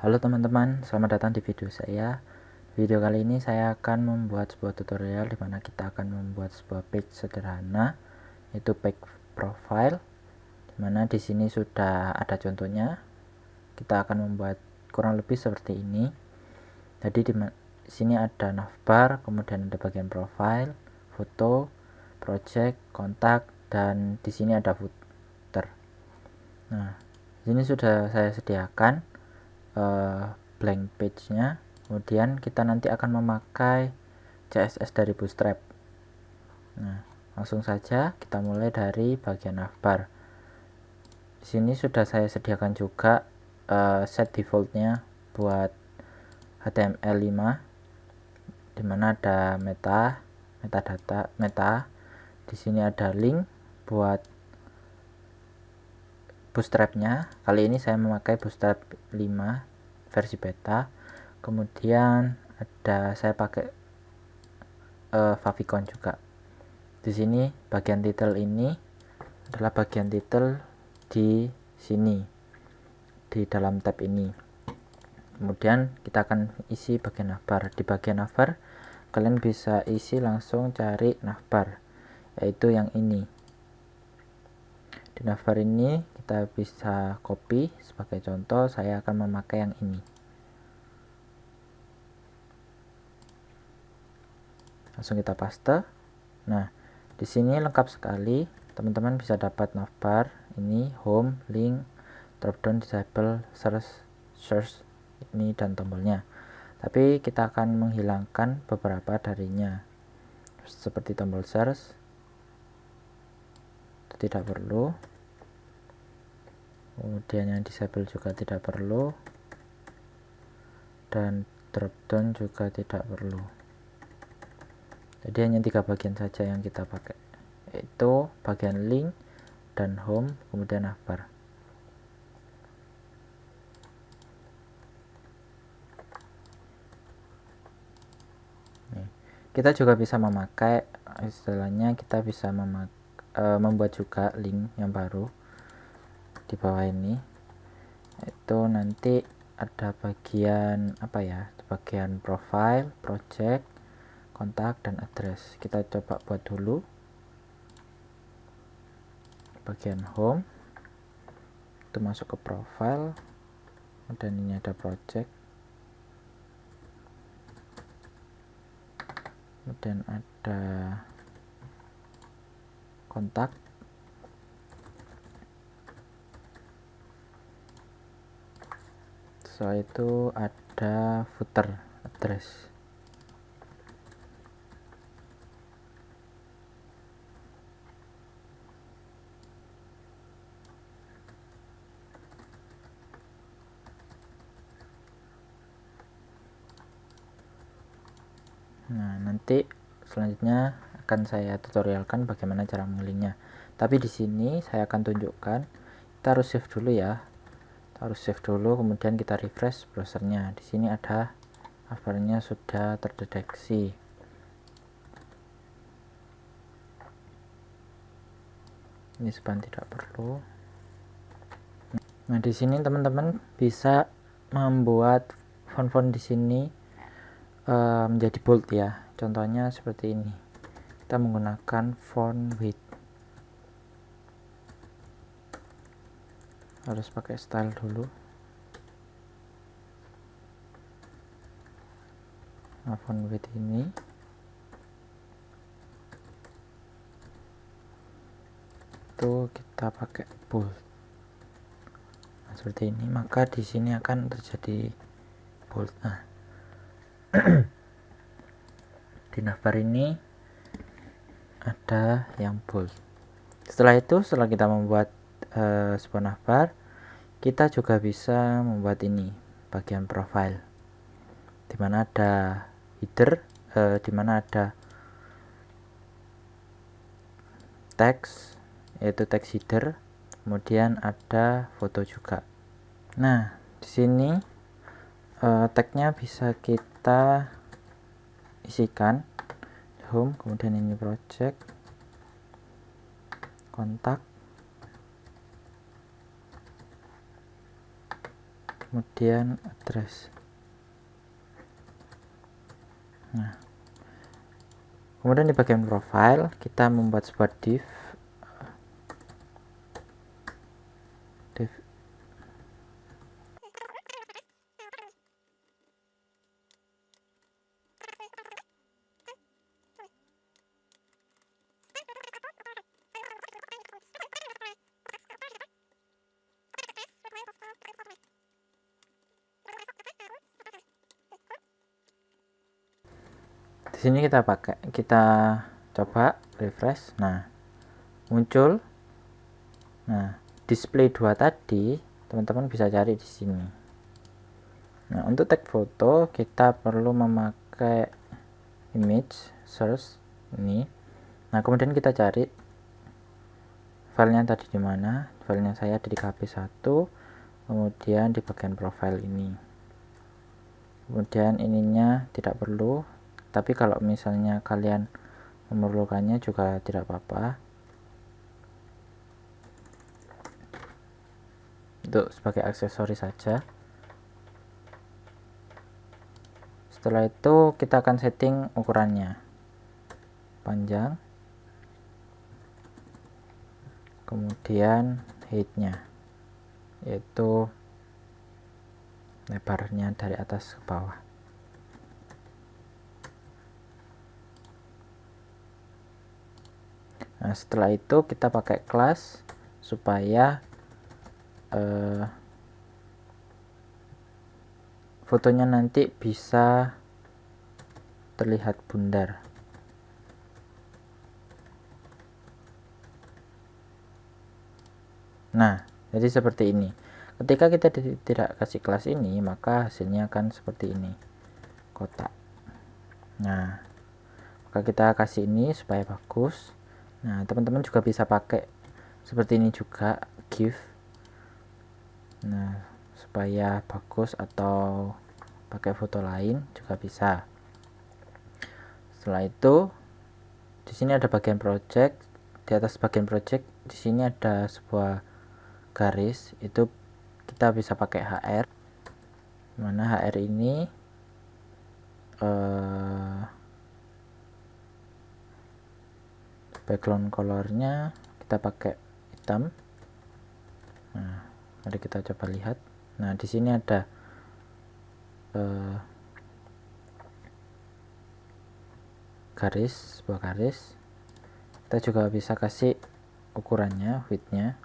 Halo teman-teman, selamat datang di video saya. Video kali ini saya akan membuat sebuah tutorial di mana kita akan membuat sebuah page sederhana, yaitu page profile. Dimana di sini sudah ada contohnya. Kita akan membuat kurang lebih seperti ini. Jadi di sini ada navbar, kemudian ada bagian profile, foto, project, kontak, dan di sini ada footer. Nah, di sini sudah saya sediakan blank page-nya. Kemudian kita nanti akan memakai CSS dari Bootstrap. Nah, langsung saja kita mulai dari bagian navbar. Di sini sudah saya sediakan juga set defaultnya buat HTML5, dimana ada metadata. Di sini ada link buat Bootstrap-nya. Kali ini saya memakai Bootstrap 5 versi beta. Kemudian ada saya pakai favicon juga. Di sini bagian title ini adalah bagian title di sini di dalam tab ini. Kemudian kita akan isi bagian navbar. Di bagian navbar kalian bisa isi langsung cari navbar, yaitu yang ini. Di navbar ini kita bisa copy. Sebagai contoh saya akan memakai yang ini. Langsung kita paste. Nah, di sini lengkap sekali. Teman-teman bisa dapat navbar ini, home, link, dropdown, disable, search ini dan tombolnya. Tapi kita akan menghilangkan beberapa darinya, seperti tombol search, itu tidak perlu. Kemudian yang disable juga tidak perlu, dan dropdown juga tidak perlu. Jadi hanya 3 bagian saja yang kita pakai, yaitu bagian link dan home, kemudian navbar. Kita juga bisa memakai, istilahnya kita bisa membuat juga link yang baru di bawah ini. Itu nanti ada bagian bagian profile, project, kontak, dan address. Kita coba buat dulu bagian home, itu masuk ke profile, dan ini ada project, kemudian ada kontak, setelah itu ada footer, address. Nah, nanti selanjutnya akan saya tutorialkan bagaimana cara mengilingnya. Tapi di sini saya akan tunjukkan, kita harus save dulu ya. Kita harus save dulu, kemudian kita refresh browsernya. Di sini ada navbarnya sudah terdeteksi. Ini span tidak perlu. Nah, di sini teman-teman bisa membuat font-font di sini menjadi bold ya. Contohnya seperti ini. Kita menggunakan font width. Harus pakai style dulu. Nah, font width ini itu kita pakai bold. Nah, seperti ini, maka di sini akan terjadi bold. Nah, di navbar ini ada yang bold. Setelah kita membuat sebuah navbar, kita juga bisa membuat ini bagian profile, dimana ada header, dimana ada teks, yaitu teks header, kemudian ada foto juga. Nah, di sini tagnya bisa kita isikan home, kemudian ini project, kontak, kemudian address. Nah, kemudian di bagian profile kita membuat sebuah div di sini kita coba refresh. Nah, muncul. Nah, display 2 tadi teman-teman bisa cari di sini. Nah, untuk tag foto kita perlu memakai image source ini. Nah, kemudian kita cari filenya tadi di mana. Filenya saya ada di KP1, kemudian di bagian profile ini. Kemudian ininya tidak perlu, tapi kalau misalnya kalian memerlukannya juga tidak apa-apa, untuk sebagai aksesori saja. Setelah itu kita akan setting ukurannya, panjang, kemudian heightnya, yaitu lebarnya dari atas ke bawah. Nah, setelah itu kita pakai class supaya fotonya nanti bisa terlihat bundar. Nah, jadi seperti ini. Ketika kita tidak kasih kelas ini, maka hasilnya akan seperti ini, kotak. Nah, maka kita kasih ini supaya bagus. Nah, teman-teman juga bisa pakai seperti ini juga, GIF. Nah, supaya bagus, atau pakai foto lain juga bisa. Setelah itu, di sini ada bagian project. Di atas bagian project, di sini ada sebuah garis, itu kita bisa pakai HR, mana HR ini background colornya kita pakai hitam. Nah, mari kita coba lihat. Nah, di sini ada garis, sebuah garis. Kita juga bisa kasih ukurannya, widthnya.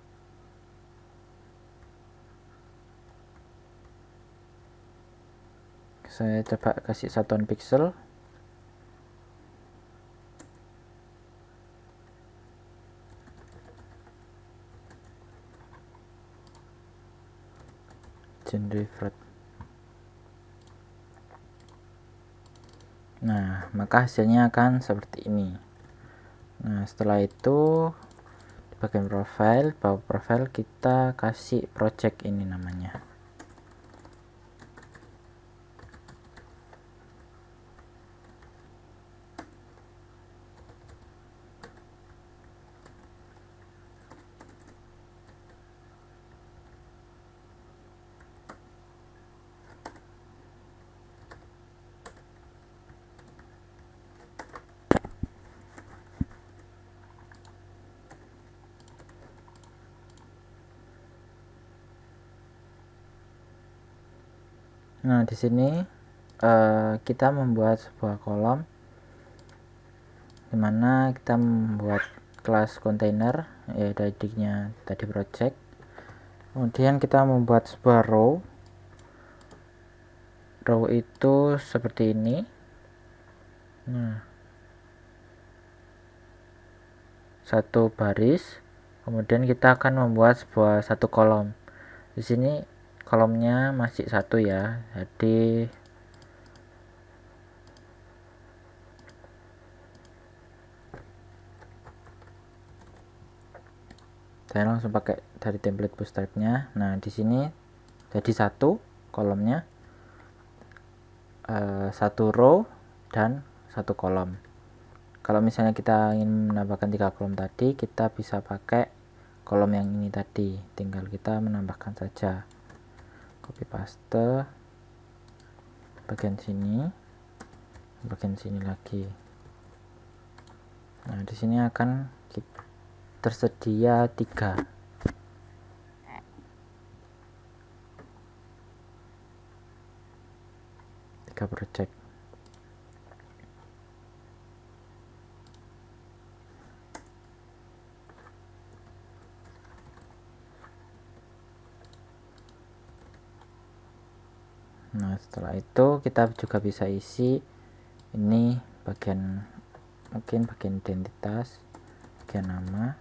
Saya coba kasih satuan pixel. Genre. Nah, maka hasilnya akan seperti ini. Nah, setelah itu di bagian profile, bawah profile kita kasih project ini namanya. Nah, di sini kita membuat sebuah kolom, dimana kita membuat kelas container, ya ID-nya tadi project. Kemudian kita membuat sebuah row. Row itu seperti ini. Nah, satu baris. Kemudian kita akan membuat sebuah satu kolom. Di sini kolomnya masih satu ya, jadi saya langsung pakai dari template bootstrapnya. Nah, di sini jadi satu kolomnya, satu row dan satu kolom. Kalau misalnya kita ingin menambahkan 3 kolom tadi, kita bisa pakai kolom yang ini tadi, tinggal kita menambahkan saja. copy paste bagian sini lagi. Nah, di sini akan tersedia 3 project. Nah, setelah itu kita juga bisa isi ini bagian, mungkin bagian identitas, bagian nama.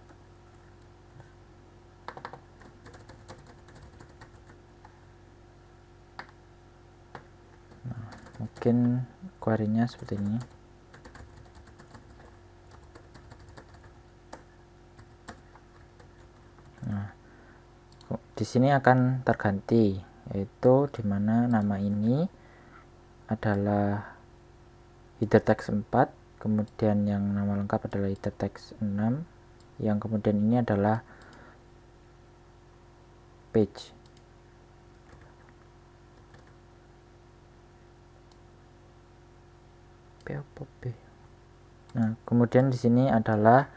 Nah, mungkin query-nya seperti ini. Nah, di sini akan terganti, yaitu dimana nama ini adalah header text 4, kemudian yang nama lengkap adalah header text 6, yang kemudian ini adalah page. Nah, kemudian di sini adalah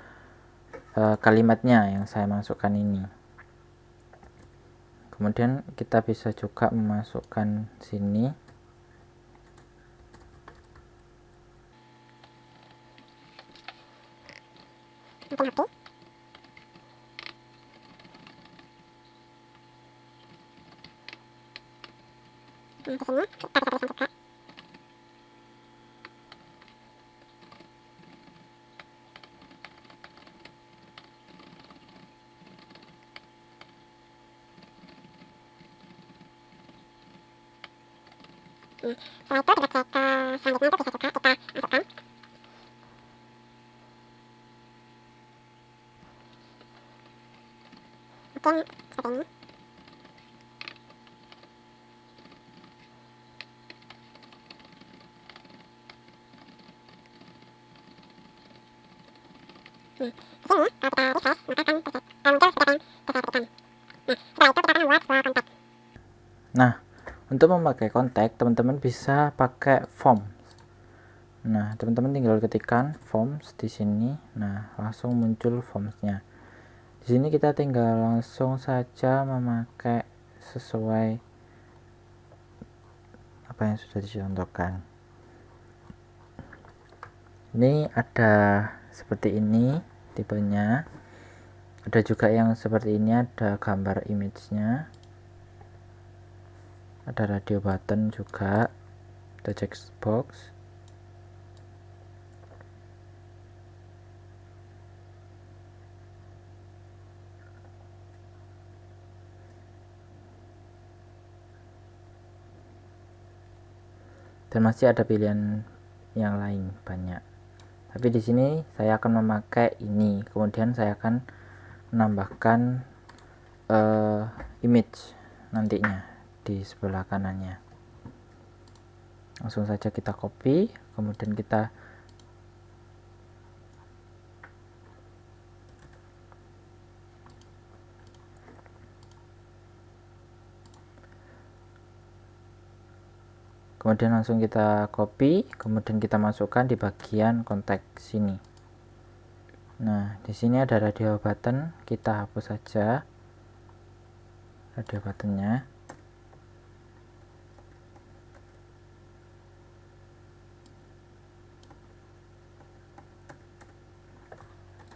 kalimatnya yang saya masukkan ini. Kemudian kita bisa juga memasukkan sini setelah itu kita cek ke selanjutnya, itu bisa juga kita masukkan. Mungkin seperti ini. Di sini kalau kita refresh, maka akan muncul seperti yang kita berikan. Nah, setelah itu kita akan membuat sebuah kontak. Nah, untuk memakai kontak, teman-teman bisa pakai form. Nah, teman-teman tinggal ketikkan forms di sini. Nah, langsung muncul formsnya. Di sini kita tinggal langsung saja memakai sesuai apa yang sudah dicontohkan. Ini ada seperti ini tipenya. Ada juga yang seperti ini, ada gambar image-nya. Ada radio button juga, ada text box. Dan masih ada pilihan yang lain banyak. Tapi di sini saya akan memakai ini. Kemudian saya akan menambahkan image nantinya di sebelah kanannya. Langsung saja kita copy, kemudian kita langsung kita copy, kemudian kita masukkan di bagian kontak sini. Nah, di sini ada radio button, kita hapus saja radio buttonnya.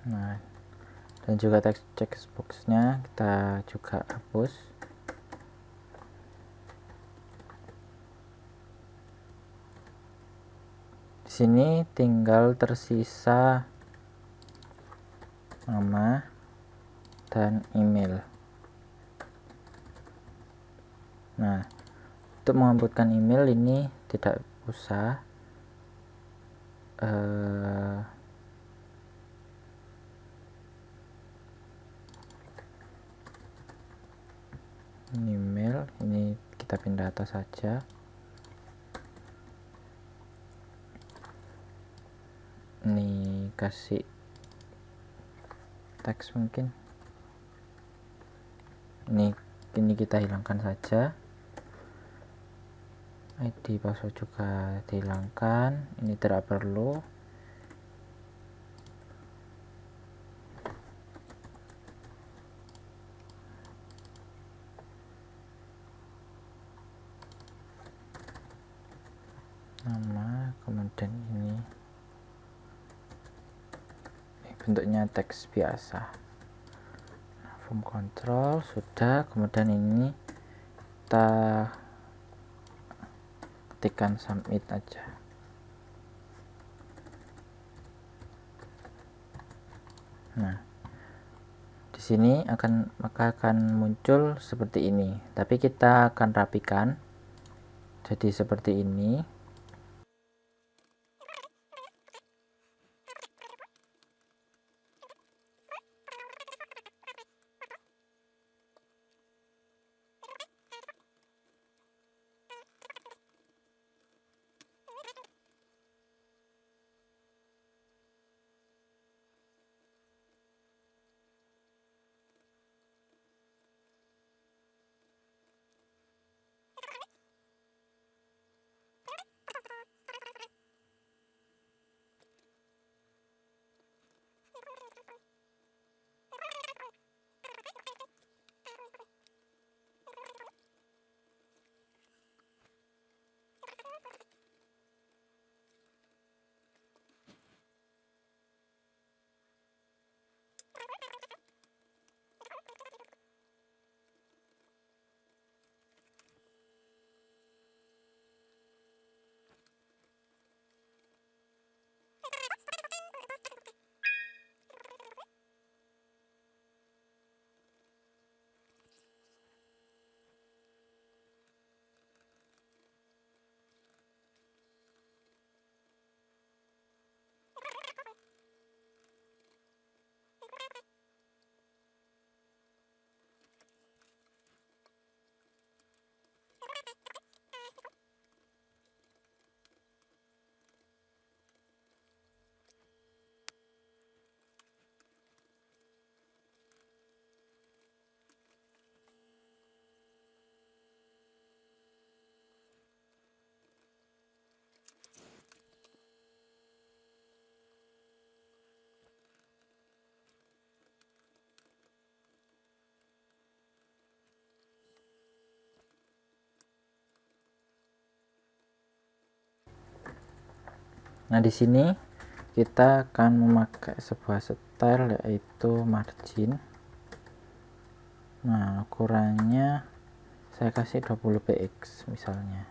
Nah, dan juga text boxnya kita juga hapus. Di sini tinggal tersisa nama dan email. Nah, untuk menghapuskan email ini tidak usah, email ini kita pindah atas saja. Ini kasih teks mungkin. Ini kita hilangkan saja. ID password juga dihilangkan, ini tidak perlu. Nama, kemudian ini bentuknya teks biasa. Form control sudah, kemudian ini kita ketikkan submit aja. Nah, di sini maka akan muncul seperti ini, tapi kita akan rapikan jadi seperti ini. Nah, di sini kita akan memakai sebuah style yaitu margin. Nah, ukurannya saya kasih 20 px misalnya,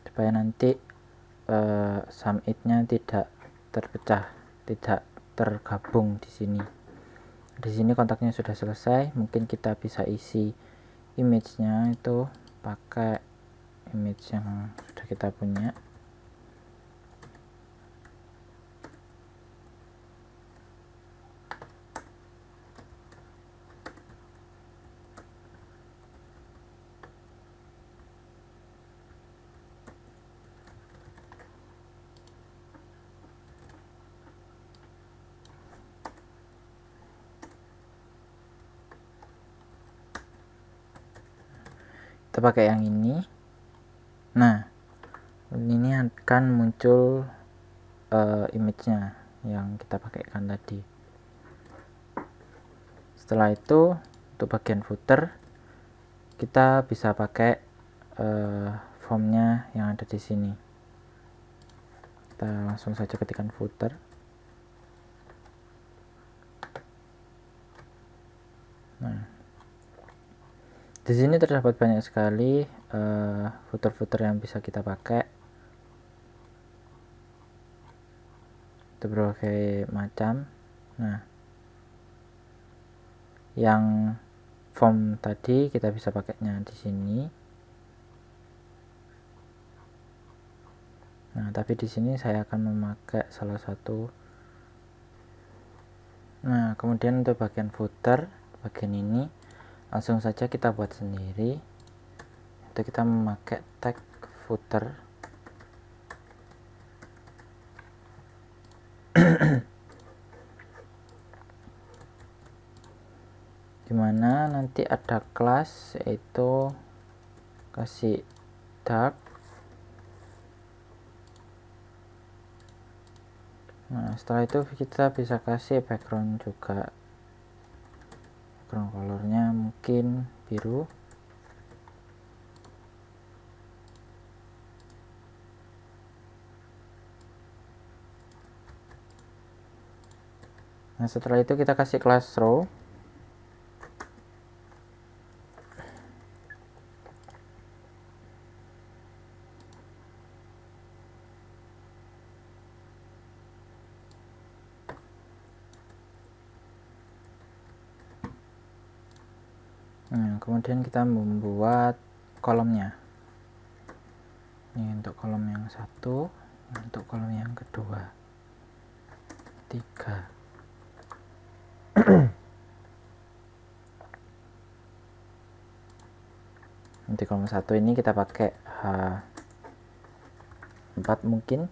supaya nanti submit-nya tidak terpecah, tidak tergabung di sini. Di sini kontaknya sudah selesai, mungkin kita bisa isi image-nya itu pakai image yang sudah kita punya. Kita pakai yang ini. Nah, ini akan muncul image-nya yang kita pakaikan tadi. Setelah itu, untuk bagian footer kita bisa pakai formnya yang ada di sini. Kita langsung saja ketikkan footer. Nah, di sini terdapat banyak sekali footer-footer yang bisa kita pakai. Itu berbagai macam. Nah, yang form tadi kita bisa pakainya di sini. Nah, tapi di sini saya akan memakai salah satu. Nah, kemudian untuk bagian footer, bagian ini langsung saja kita buat sendiri. Itu kita memakai tag footer. Dimana nanti ada kelas, yaitu kasih dark Nah, setelah itu kita bisa kasih background juga. Background colornya mungkin biru. Nah, setelah itu kita kasih class row. Nah, kemudian kita membuat kolomnya. Ini untuk kolom yang satu, untuk kolom yang kedua, 3. Nanti kolom satu ini kita pakai H4 mungkin.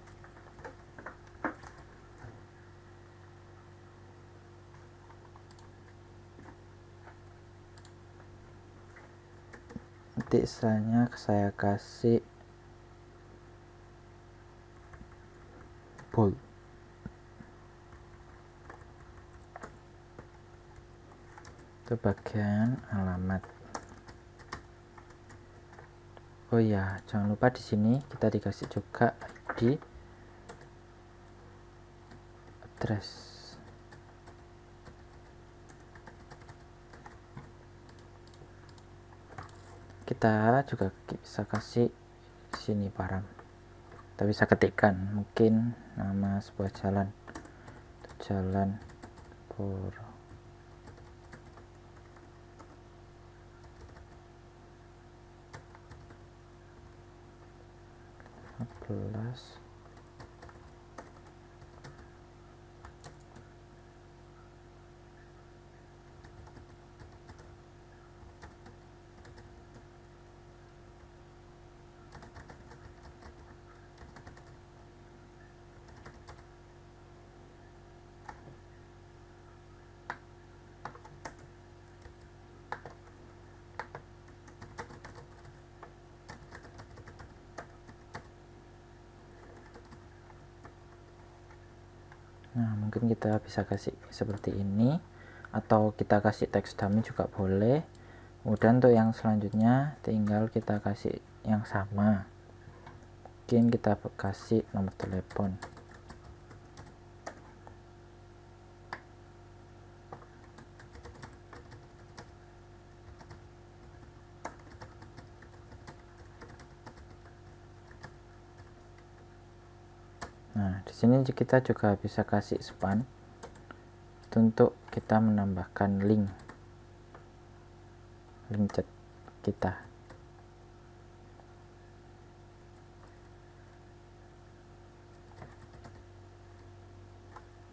Nanti setelahnya saya kasih bold. Itu bagian alamat. Oh ya, jangan lupa di sini kita dikasih juga ID address. Kita juga bisa kasih di sini param. Kita bisa ketikkan mungkin nama sebuah jalan. Jalan Pur 15. Nah, mungkin kita bisa kasih seperti ini, atau kita kasih teks dummy juga boleh. Kemudian untuk yang selanjutnya tinggal kita kasih yang sama, mungkin kita kasih nomor telepon. Nah, di sini kita juga bisa kasih span untuk kita menambahkan link chat kita.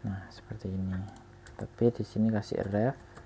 Nah, seperti ini. Tapi di sini kasih ref.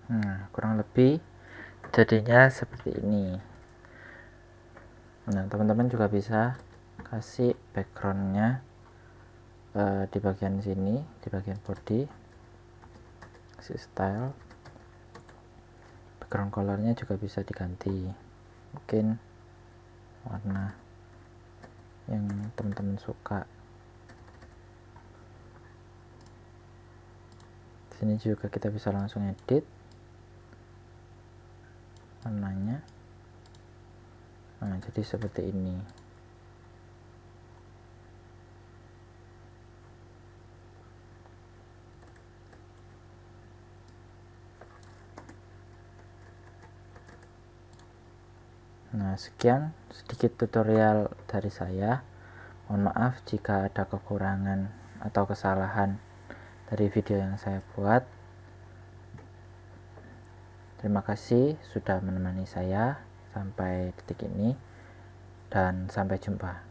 Nah, kurang lebih jadinya seperti ini. Nah, teman-teman juga bisa kasih backgroundnya di bagian sini, di bagian body, kasih style. Background colornya juga bisa diganti, mungkin warna yang teman-teman suka. Di sini juga kita bisa langsung edit. warnanya. Nah, jadi seperti ini. Nah, sekian sedikit tutorial dari saya. Mohon maaf jika ada kekurangan atau kesalahan dari video yang saya buat. Terima kasih sudah menemani saya sampai detik ini, dan sampai jumpa.